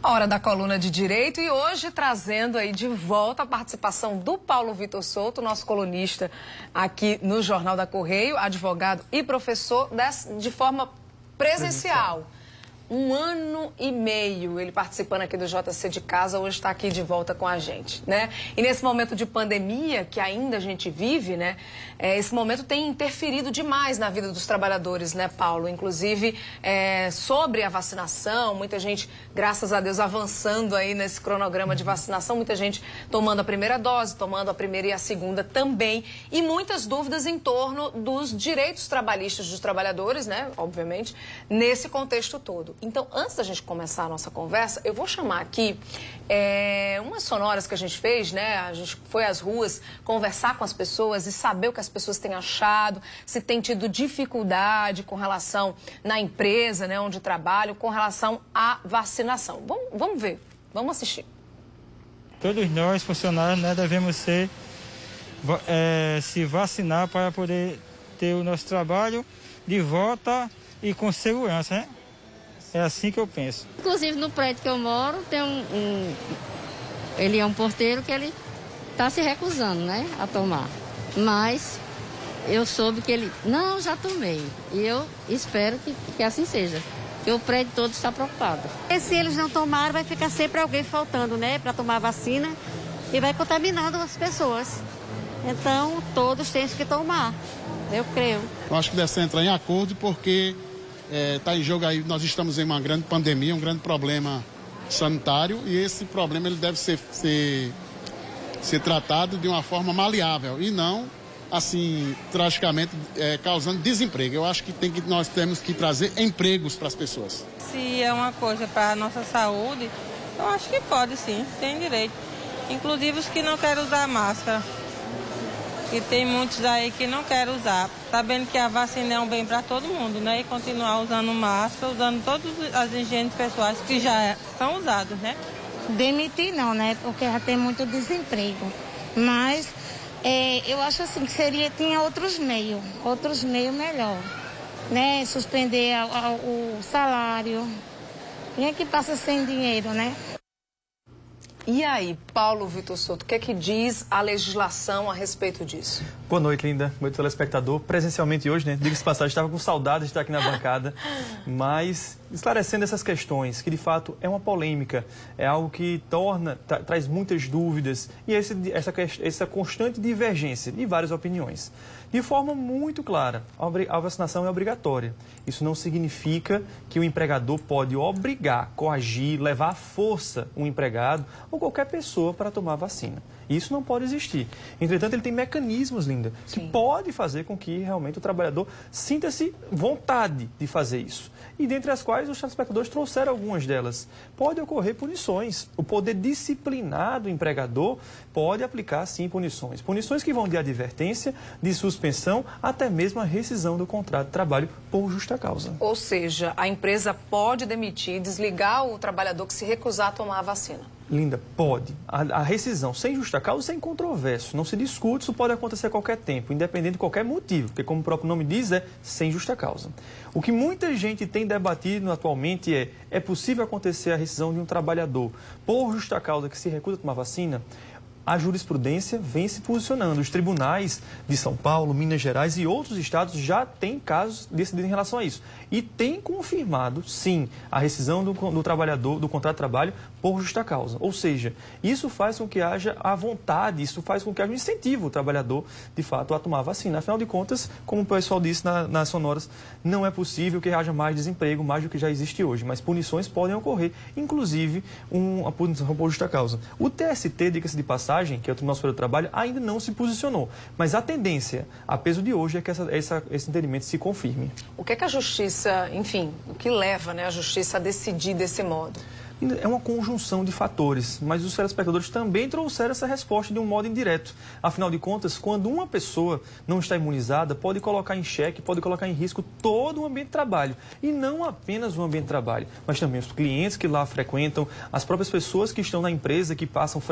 Hora da coluna de Direito e hoje trazendo aí de volta a participação do Paulo Vitor Souto, nosso colunista aqui no Jornal da Correio, advogado e professor de forma presencial. 1 ano e meio ele participando aqui do JC de Casa, hoje está aqui de volta com a gente, né? E nesse momento de pandemia que ainda a gente vive, né? Esse momento tem interferido demais na vida dos trabalhadores, né, Paulo? Inclusive sobre a vacinação, muita gente, graças a Deus, avançando aí nesse cronograma de vacinação, muita gente tomando a primeira dose, tomando a primeira e a segunda também, e muitas dúvidas em torno dos direitos trabalhistas dos trabalhadores, né, obviamente, nesse contexto todo. Então, antes da gente começar a nossa conversa, eu vou chamar aqui umas sonoras que a gente fez, né? A gente foi às ruas conversar com as pessoas e saber o que as pessoas têm achado, se tem tido dificuldade com relação na empresa, né, onde trabalham, com relação à vacinação. Vamos ver, vamos assistir. Todos nós, funcionários, né, devemos se vacinar para poder ter o nosso trabalho de volta e com segurança, né? É assim que eu penso. Inclusive no prédio que eu moro tem ele é um porteiro que ele está se recusando, né, a tomar. Mas eu soube que ele, não, já tomei. E eu espero que assim seja. Porque o prédio todo está preocupado. E se eles não tomarem, vai ficar sempre alguém faltando, né, para tomar a vacina e vai contaminando as pessoas. Então, todos têm que tomar, eu creio. Eu acho que deve entrar em acordo porque está em jogo aí, nós estamos em uma grande pandemia, um grande problema sanitário e esse problema ele deve ser tratado de uma forma maleável e não, assim, tragicamente causando desemprego. Eu acho que nós temos que trazer empregos para as pessoas. Se é uma coisa para a nossa saúde, eu acho que pode sim, tem direito. Inclusive os que não querem usar máscara. E tem muitos aí que não querem usar, sabendo que a vacina é um bem para todo mundo, né? E continuar usando máscara, usando todas as higienes pessoais que já são usadas, né? Demitir não, né? Porque já tem muito desemprego. Mas eu acho assim que tinha outros meios melhor, né? Suspender o salário. Quem é que passa sem dinheiro, né? E aí, Paulo Vitor Souto, o que é que diz a legislação a respeito disso? Boa noite, linda. Boa noite, telespectador. Presencialmente hoje, né? Diga-se de passagem, estava com saudade de estar aqui na bancada, mas esclarecendo essas questões, que de fato é uma polêmica, é algo que traz muitas dúvidas e essa constante divergência de várias opiniões. De forma muito clara, a vacinação é obrigatória. Isso não significa que o empregador pode obrigar, coagir, levar à força um empregado ou qualquer pessoa para tomar a vacina. Isso não pode existir. Entretanto, ele tem mecanismos, linda, que pode fazer com que realmente o trabalhador sinta-se vontade de fazer isso. E dentre as quais os telespectadores trouxeram algumas delas. Pode ocorrer punições. O poder disciplinar do empregador pode aplicar, sim, punições. Punições que vão de advertência, de suspensão, até mesmo a rescisão do contrato de trabalho por justa causa. Ou seja, a empresa pode demitir, desligar o trabalhador que se recusar a tomar a vacina. Linda, pode. A rescisão sem justa causa é incontroverso. Não se discute, isso pode acontecer a qualquer tempo, independente de qualquer motivo, porque como o próprio nome diz, é sem justa causa. O que muita gente tem debatido atualmente é possível acontecer a rescisão de um trabalhador por justa causa que se recusa a tomar vacina? A jurisprudência vem se posicionando. Os tribunais de São Paulo, Minas Gerais e outros estados já têm casos decididos em relação a isso. E têm confirmado, sim, a rescisão do trabalhador, do contrato de trabalho por justa causa. Ou seja, isso faz com que haja a vontade, isso faz com que haja um incentivo ao trabalhador, de fato, a tomar a vacina. Afinal de contas, como o pessoal disse nas sonoras, não é possível que haja mais desemprego, mais do que já existe hoje. Mas punições podem ocorrer, inclusive a punição por justa causa. O TST, diga-se de passagem, que é o Tribunal Superior do Trabalho, ainda não se posicionou. Mas a tendência, a peso de hoje, é que esse entendimento se confirme. O que é que a Justiça, enfim, o que leva, né, a Justiça a decidir desse modo? É uma conjunção de fatores, mas os telespectadores também trouxeram essa resposta de um modo indireto. Afinal de contas, quando uma pessoa não está imunizada, pode colocar em xeque, pode colocar em risco todo o ambiente de trabalho. E não apenas o ambiente de trabalho, mas também os clientes que lá frequentam, as próprias pessoas que estão na empresa, que passam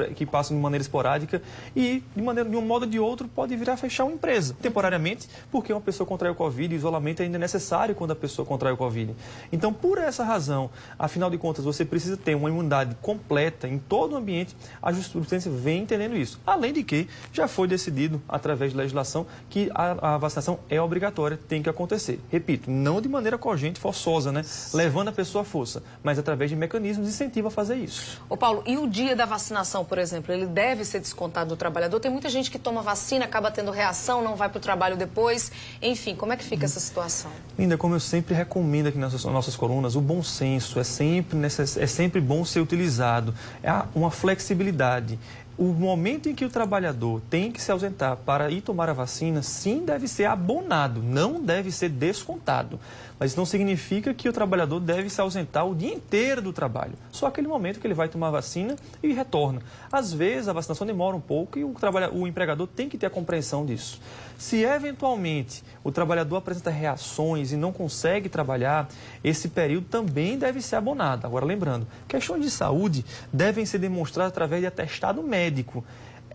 de maneira esporádica e, de um modo ou de outro, pode vir a fechar uma empresa, temporariamente, porque uma pessoa contrai o Covid e o isolamento ainda é necessário quando a pessoa contrai o Covid. Então, por essa razão, afinal de contas, você precisa precisa ter uma imunidade completa em todo o ambiente, a jurisprudência vem entendendo isso. Além de que já foi decidido, através de legislação, que a vacinação é obrigatória, tem que acontecer. Repito, não de maneira cogente, forçosa, né? Levando a pessoa à força, mas através de mecanismos de incentivo a fazer isso. Ô Paulo, e o dia da vacinação, por exemplo, ele deve ser descontado do trabalhador? Tem muita gente que toma vacina, acaba tendo reação, não vai para o trabalho depois. Enfim, como é que fica essa situação? Linda, como eu sempre recomendo aqui nas nossas colunas, o bom senso é sempre bom ser utilizado. É uma flexibilidade. O momento em que o trabalhador tem que se ausentar para ir tomar a vacina, sim, deve ser abonado, não deve ser descontado. Mas isso não significa que o trabalhador deve se ausentar o dia inteiro do trabalho. Só aquele momento que ele vai tomar a vacina e retorna. Às vezes a vacinação demora um pouco e o empregador tem que ter a compreensão disso. Se eventualmente o trabalhador apresenta reações e não consegue trabalhar, esse período também deve ser abonado. Agora, lembrando, questões de saúde devem ser demonstradas através de atestado médico.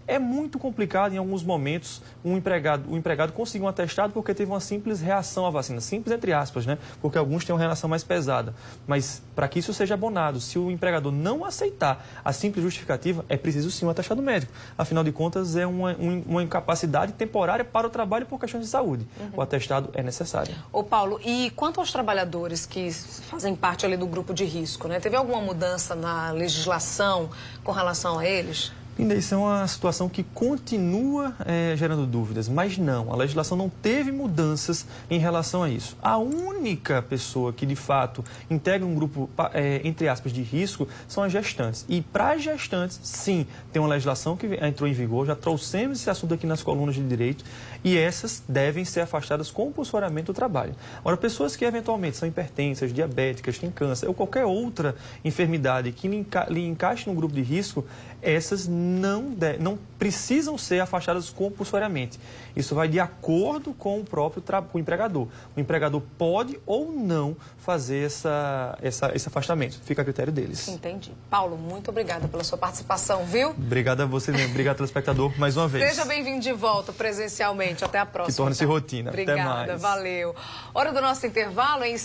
É muito complicado, em alguns momentos, o empregado conseguir um atestado porque teve uma simples reação à vacina. Simples entre aspas, né? Porque alguns têm uma reação mais pesada. Mas, para que isso seja abonado, se o empregador não aceitar a simples justificativa, é preciso sim um atestado médico. Afinal de contas, é uma incapacidade temporária para o trabalho por questões de saúde. O atestado é necessário. Ô Paulo, e quanto aos trabalhadores que fazem parte ali do grupo de risco, né? Teve alguma mudança na legislação com relação a eles? Ainda isso é uma situação que continua gerando dúvidas, mas não, a legislação não teve mudanças em relação a isso. A única pessoa que, de fato, integra um grupo, entre aspas, de risco, são as gestantes. E para as gestantes, sim, tem uma legislação que entrou em vigor, já trouxemos esse assunto aqui nas colunas de direito, e essas devem ser afastadas compulsoriamente do trabalho. Agora, pessoas que eventualmente são hipertensas, diabéticas, têm câncer ou qualquer outra enfermidade que lhe encaixe no grupo de risco, essas não precisam ser afastadas compulsoriamente. Isso vai de acordo com o próprio empregador. O empregador pode ou não fazer esse afastamento. Fica a critério deles. Entendi. Paulo, muito obrigada pela sua participação, viu? Obrigado a você, obrigado, telespectador, mais uma vez. Seja bem-vindo de volta presencialmente. Até a próxima. Que torne-se rotina. Obrigada, Até mais. Valeu. Hora do nosso intervalo, em